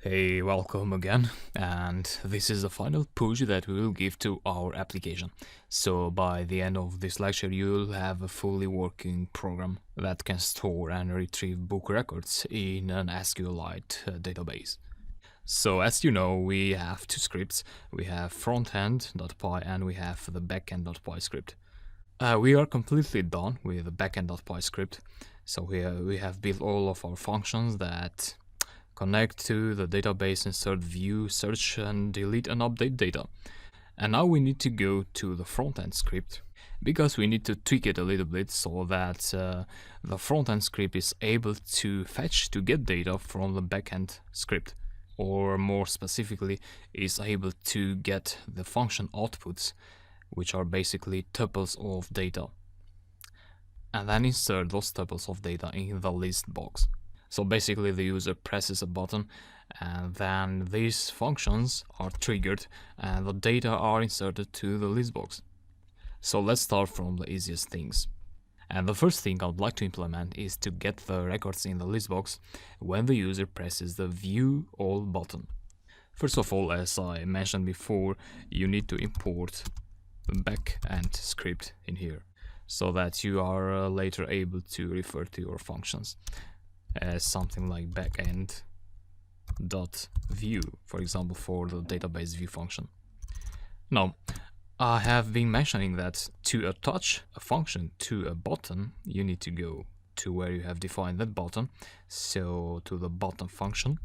Hey, welcome again, and this is the final push that we will give to our application. So by the end of this lecture, you'll have a fully working program that can store and retrieve book records in an SQLite database. So as you know, we have two scripts. We have frontend.py and we have the backend.py script. We are completely done with the backend.py script. So we have built all of our functions that connect to the database, insert, view, search, and delete and update data. And now we need to go to the front-end script because we need to tweak it a little bit so that the front-end script is able to get data from the backend script, or more specifically, is able to get the function outputs, which are basically tuples of data, and then insert those tuples of data in the list box. So basically the user presses a button and then these functions are triggered and the data are inserted to the list box. So let's start from the easiest things. And the first thing I would like to implement is to get the records in the list box when the user presses the View All button. First of all, as I mentioned before, you need to import the backend script in here so that you are later able to refer to your functions as something like backend.view, for example, for the database view function. Now, I have been mentioning that to attach a function to a button, you need to go to where you have defined that button, so to the button function,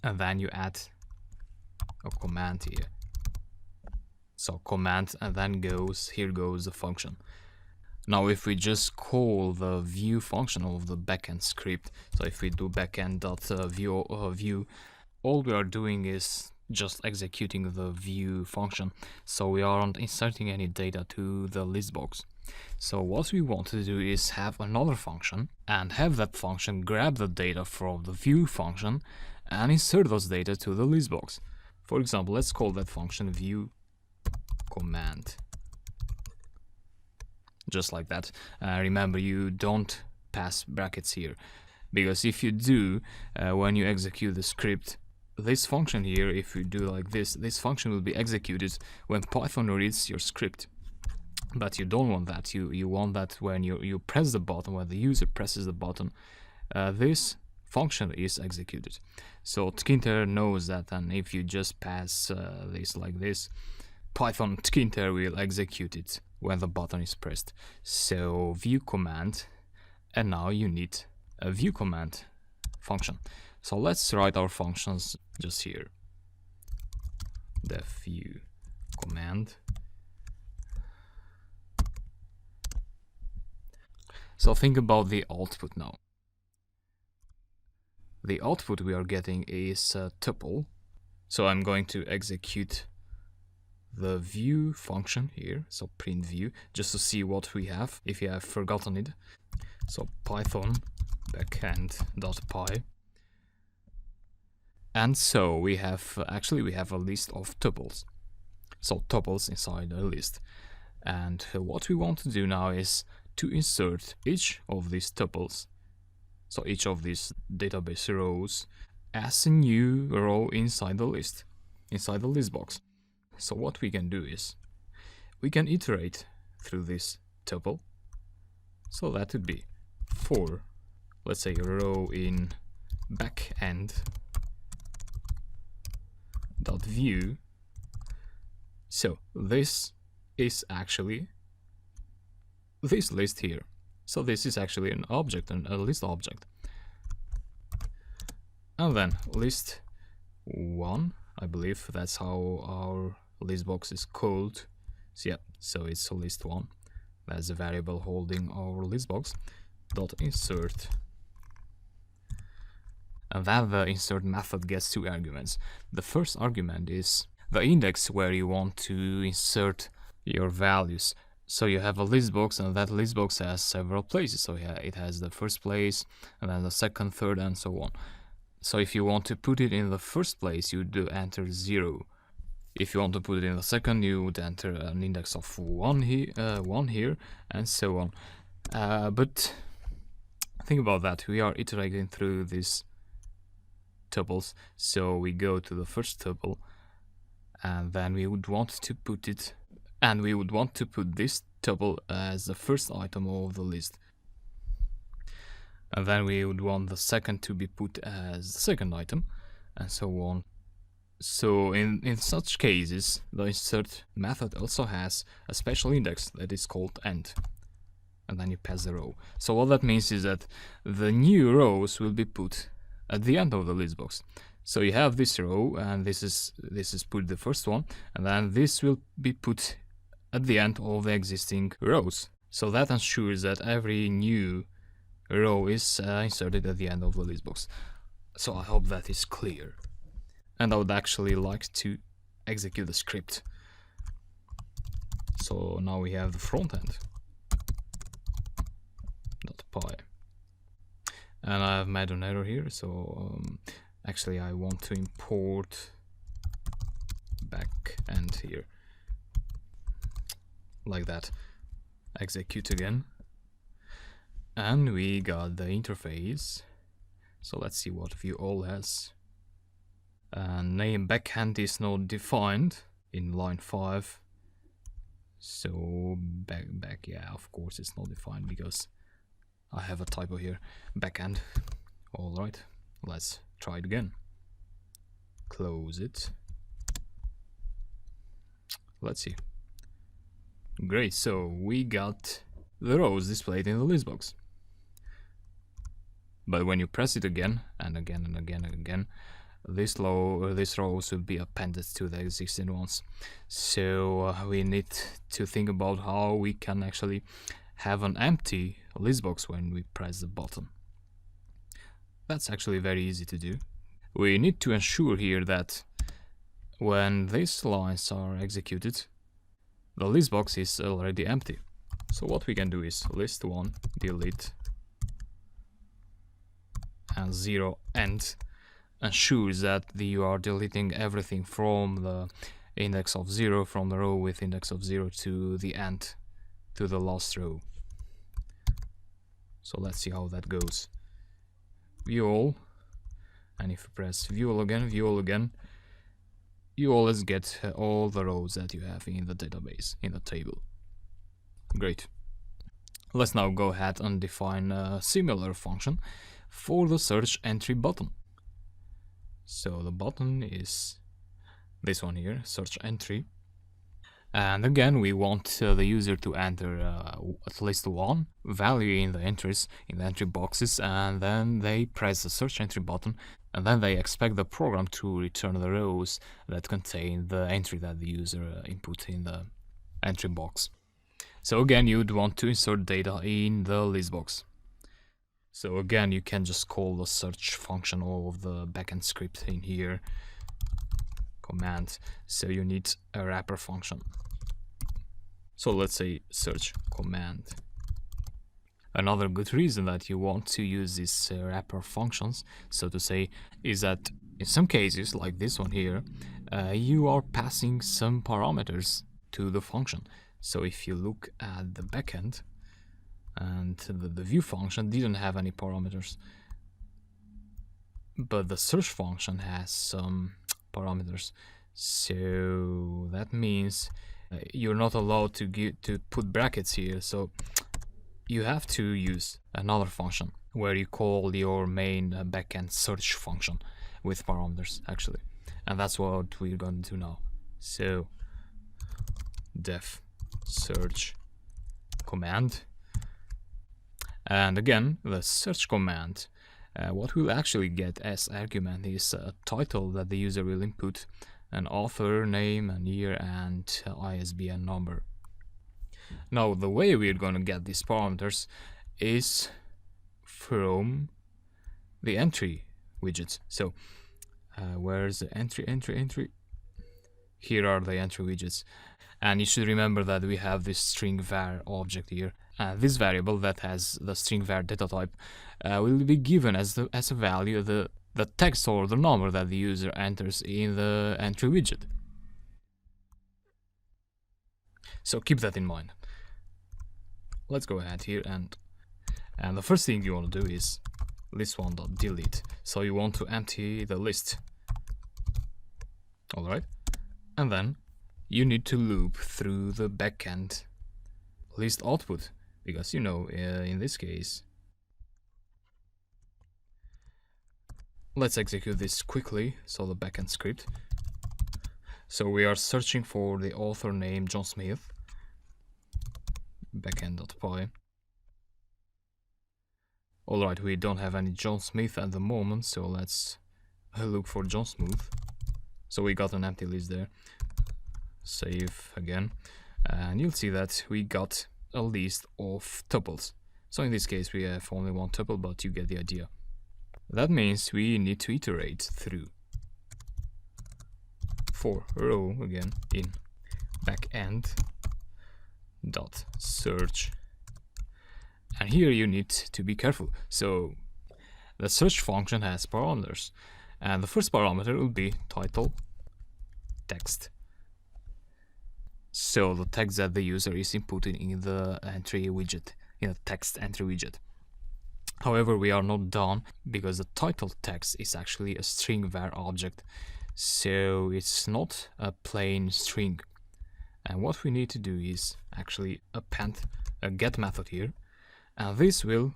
and then you add a command here. So command, and then here goes the function. Now if we just call the view function of the backend script, so if we do backend.view, all we are doing is just executing the view function, so we aren't inserting any data to the list box. So what we want to do is have another function and have that function grab the data from the view function and insert those data to the list box. For example, let's call that function view command. Just like that. Remember, you don't pass brackets here, because if you do, when you execute the script, this function here, if you do like this function will be executed when Python reads your script. But you don't want that. You want that when you press the button, when the user presses the button, this function is executed. So Tkinter knows that, and if you just pass this like this, Python Tkinter will execute it when the button is pressed. So view command, and now you need a view command function. So let's write our functions just here. The view command. So think about the output now. The output we are getting is a tuple. So I'm going to execute the view function here, so print view, just to see what we have if you have forgotten it. So Python backend.py, and so we have a list of tuples, so tuples inside a list, and what we want to do now is to insert each of these tuples, so each of these database rows, as a new row inside the list box. So what we can do is, we can iterate through this tuple. So that would be for, let's say, a row in backend.view. So this is actually this list here. So this is actually an object, a list object. And then list 1, I believe that's how our list box is called. So yeah, so it's a list 1. That's a variable holding our list box dot insert, and then the insert method gets 2 arguments. The first argument is the index where you want to insert your values. So you have a list box, and that list box has several places. So yeah, it has the first place, and then the second, third, and so on. So if you want to put it in the first place, you do enter 0. If you want to put it in the second, you would enter an index of 1 here, and so on. But think about that. We are iterating through this tuples. So we go to the first tuple, and then we would want to put it, and we would want to put this tuple as the first item of the list. And then we would want the second to be put as the second item, and so on. So in such cases, the insert method also has a special index that is called end. And then you pass the row. So what that means is that the new rows will be put at the end of the list box. So you have this row, and this is put the first one, and then this will be put at the end of the existing rows. So that ensures that every new row is inserted at the end of the list box. So I hope that is clear. And I would actually like to execute the script. So now we have the front end. .py. And I have made an error here, so actually I want to import backend here. Like that. Execute again. And we got the interface. So let's see what view all has. Name backend is not defined in line 5. So back, yeah, of course it's not defined because I have a typo here. Backend. Alright, let's try it again. Close it. Let's see. Great, so we got the rows displayed in the list box. But when you press it again, and again and again and again, these rows will be appended to the existing ones. So we need to think about how we can actually have an empty list box when we press the button. That's actually very easy to do. We need to ensure here that when these lines are executed, the list box is already empty. So what we can do is list1 delete and 0 end ensures that you are deleting everything from the index of 0, from the row with index of 0 to the end, to the last row. So let's see how that goes. View all, and if you press view all again, you always get all the rows that you have in the database, in the table. Great. Let's now go ahead and define a similar function for the search entry button. So the button is this one here, search entry. And again, we want the user to enter at least one value in the entries, in the entry boxes, and then they press the search entry button, and then they expect the program to return the rows that contain the entry that the user input in the entry box. So again, you'd want to insert data in the list box. So again, you can just call the search function of the backend script in here, command. So you need a wrapper function. So let's say search command. Another good reason that you want to use these wrapper functions, so to say, is that in some cases, like this one here, you are passing some parameters to the function. So if you look at the backend, and the view function didn't have any parameters, but the search function has some parameters. So that means you're not allowed to put brackets here. So you have to use another function where you call your main backend search function with parameters actually, and that's what we're going to do now. So def search command. And again, the search command, what we'll actually get as argument is a title that the user will input, an author, name, and year, and ISBN number. Now, the way we're going to get these parameters is from the entry widgets. So, where's the entry? Here are the entry widgets. And you should remember that we have this string var object here. This variable that has the string var data type will be given as a value the text or the number that the user enters in the entry widget. So keep that in mind. Let's go ahead here and the first thing you want to do is list1.delete. So you want to empty the list. Alright, and then you need to loop through the backend list output, because you know, in this case, let's execute this quickly. So the backend script. So we are searching for the author name John Smith, backend.py. Alright, we don't have any John Smith at the moment, so let's look for John Smith. So we got an empty list there. Save again, and you'll see that we got a list of tuples. So in this case we have only one tuple, but you get the idea. That means we need to iterate through for row again in backend dot search, and here you need to be careful. So the search function has parameters, and the first parameter will be title text. So the text that the user is inputting in the entry widget, in the text entry widget. However, we are not done, because the title text is actually a string var object, so it's not a plain string. And what we need to do is actually append a get method here, and this will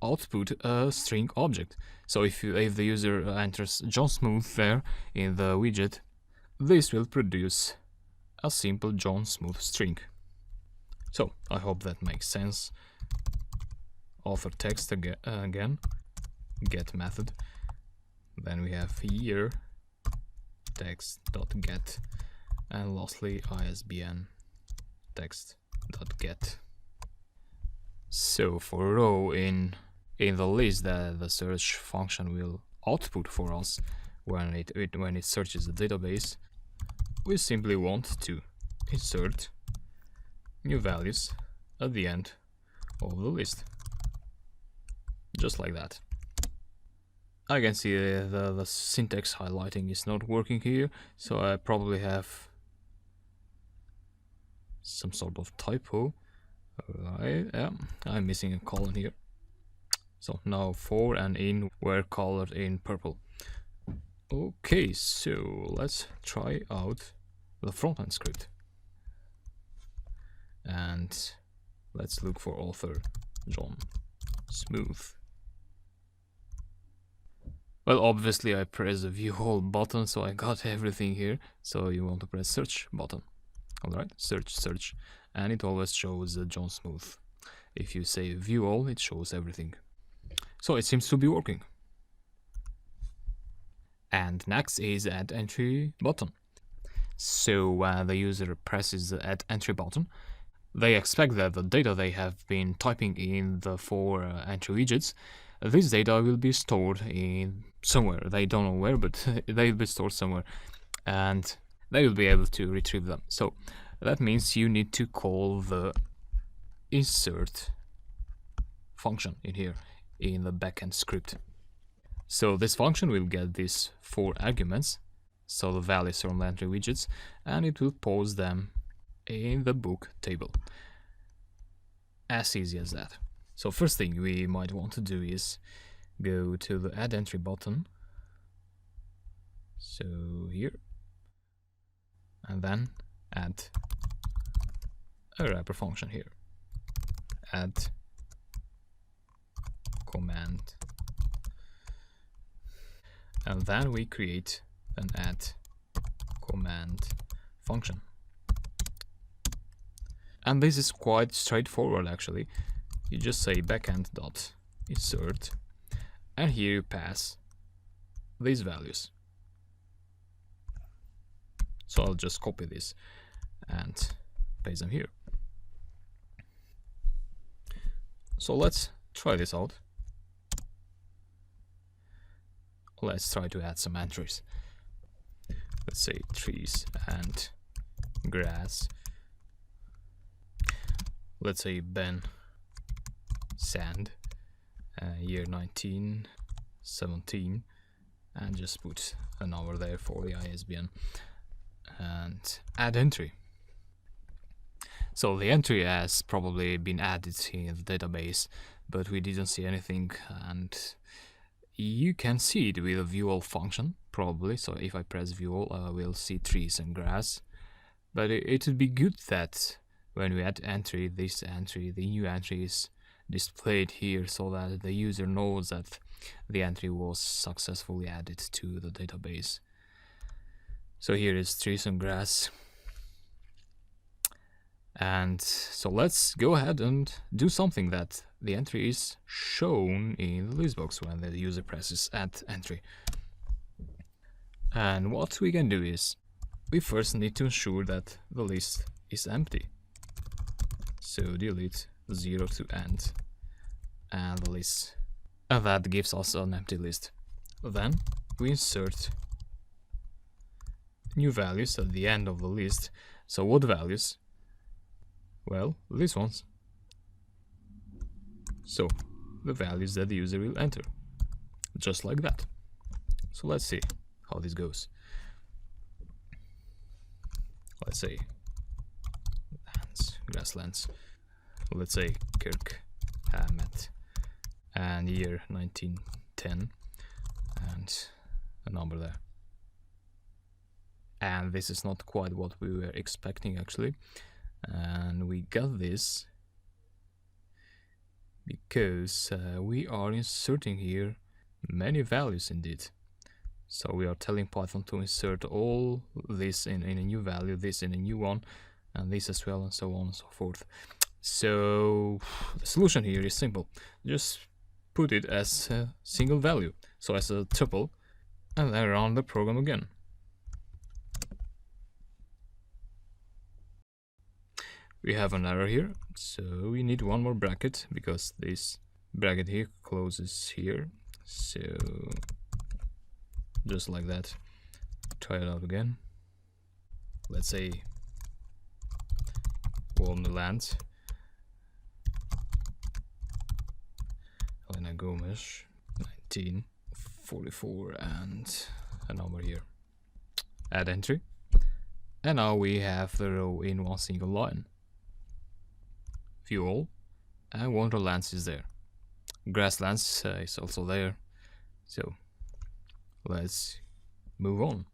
output a string object. So if the user enters John Smith there in the widget, this will produce a simple John Smith string. So I hope that makes sense. Author text again, get method. Then we have here text.get, and lastly ISBN text.get. So for row in the list that the search function will output for us when it searches the database, we simply want to insert new values at the end of the list, just like that. I can see the syntax highlighting is not working here, so I probably have some sort of typo. Yeah, I'm missing a colon here. So now for and in were colored in purple. Okay, so let's try out the frontend script, and let's look for author John Smith. Well, obviously I press the view all button, so I got everything here. So you want to press search button. Alright, search, and it always shows John Smith. If you say view all, it shows everything. So it seems to be working. And next is add entry button. So when the user presses the add entry button, they expect that the data they have been typing in the 4 entry widgets, this data will be stored in somewhere. They don't know where, but they will be stored somewhere, and they will be able to retrieve them. So that means you need to call the insert function in here in the backend script. So this function will get these 4 arguments, so the values from the entry widgets, and it will post them in the book table. As easy as that. So first thing we might want to do is go to the add entry button. So here, and then add a wrapper function here. Add command, and then we create an add command function. And this is quite straightforward actually. You just say backend.insert, and here you pass these values. So I'll just copy this and paste them here. So let's try this out. Let's try to add some entries. Let's say trees and grass. Let's say Ben Sand, year 1917, and just put a number there for the ISBN and add entry. So the entry has probably been added in the database, but we didn't see anything, and you can see it with a view all function, probably. So if I press view all, we'll see trees and grass. But it would be good that when we add entry, this entry, the new entry is displayed here so that the user knows that the entry was successfully added to the database. So here is trees and grass. And so let's go ahead and do something that the entry is shown in the list box when the user presses add entry. And what we can do is we first need to ensure that the list is empty. So delete 0 to end and the list. And that gives us an empty list. Then we insert new values at the end of the list. So what values? Well, these ones. So the values that the user will enter. Just like that. So let's see how this goes. Let's say lands, grasslands. Let's say Kirk Hammett and year 1910 and a number there. And this is not quite what we were expecting actually. And we got this because we are inserting here many values indeed. So we are telling Python to insert all this in a new value, this in a new one, and this as well, and so on and so forth. So the solution here is simple. Just put it as a single value, so as a tuple, and then run the program again. We have an error here, so we need one more bracket because this bracket here closes here. So just like that. Try it out again. Let's say Wonderland. Helena Gomes, 1944, and a number here. Add entry. And now we have the row in one single line. View all, and Wonderlands is there. Grasslands is also there. So let's move on.